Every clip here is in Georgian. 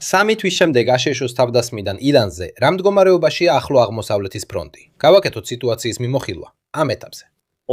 3 თვის შემდეგ აშშ-ს თავდასხმიდან ირანზე რა მდგომარეობაშია ახლო აღმოსავლეთის ფრონტი? გავაკეთოთ სიტუაციის მიმოხილვა ამ ეტაპზე.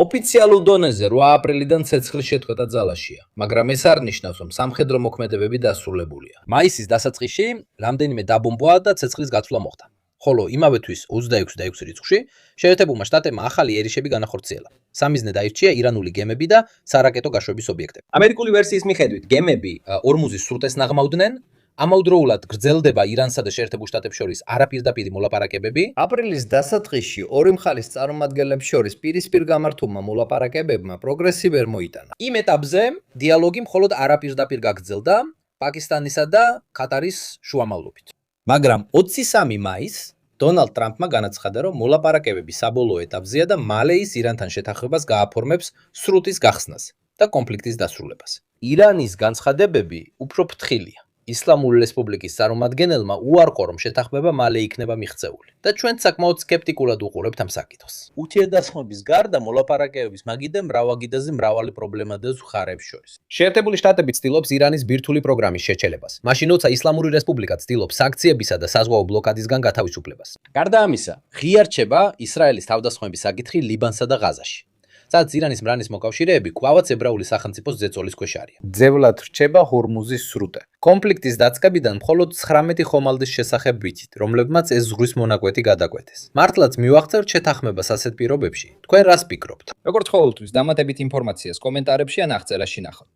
ოფიციალურ დონეზე 8 აპრილიდან ცეცხლის შეწყვეტა ძალაშია, მაგრამ ეს არ ნიშნავს, რომ სამხედრო მოქმედებები დასრულებულია. მაისის დასაწყისში რამდენიმე დაბომბვა და ცეცხლის გაცვლა მოხდა. ხოლო იმავე თვის 26 და 6 რიცხვში შეერთებულმა შტატებმა ახალი ერიშები განახორციელა. სამიზნე დაირჩია ირანული გემები და სარაკეტო გაშვების ობიექტები. ამერიკული ვერსიის მიხედვით, გემები ორმუზის სრუტეს ნაღმავდნენ, ამავდროულად გრძელდება ირანსა და შეერთებულ შტატებს შორის არაპირდაპირი მოლაპარაკებები. აპრილის დასაწყისში ორი მხარის წარმომადგენლებს შორის პირისპირ გამართულმა მოლაპარაკებებმა პროგრესი ვერ მოიტანა. იმ ეტაპზე დიალოგი მხოლოდ არაპირდაპირ გაგრძელდა პაკისტანისა და ქატარის შუამავლობით. მაგრამ 23 მაისს დონალდ ტრამპმა განაცხადა, რომ მოლაპარაკებები საბოლოო ეტაპზეა და მალე ის ირანთან შეთანხმებას გააფორმებს სრუტის გახსნას და კონფლიქტის დასრულებას. ირანის განცხადებები უფრო ფრთხილია. ისლამური რესპუბლიკის წარმომადგენელმა უარყო, რომ შეთანხმება მალე იქნება მიღწეული და ჩვენც საკმაოდ სკეპტიკულად უყურებთ ამ საკითხს. ურთიერთდასხმების გარდა მოლაპარაკებების მაგიდამ მრავალგიდაზე მრავალი პრობლემა დევს მხარეებს შორის. შეერთებული შტატები ცდილობს ირანის ბირთვული პროგრამის შეჩელებას. მაშინ როცა ისლამური რესპუბლიკა ცდილობს სანქციებისა და საზღვაო ბლოკადისგან გათავისუფლებას. გარდა ამისა, ღია რჩება ისრაელის თავდასხმების საკითხი ლიბანსა და ღაზაში. სადაც ირანის მრანის მოკავშირეები კვლავაც ებრაული სახელმწიფოს ზეწოლის ქვეშ არიან. ძევლად რჩება ჰორმუზის სრუტე. კონფლიქტის დაწყებიდან მხოლოდ 19 ხომალდის შესახებ ვიცით, რომლებმაც ეს ზღვის მონაკვეთი გადაკვეთეს. მართლაც მივახცევთ შეთანხმებას ასეთ პირობებში. თქვენ რას ფიქრობთ? როგორც ყოველთვის, დამატებით ინფორმაციას კომენტარებში ან აღწერაში ნახავთ.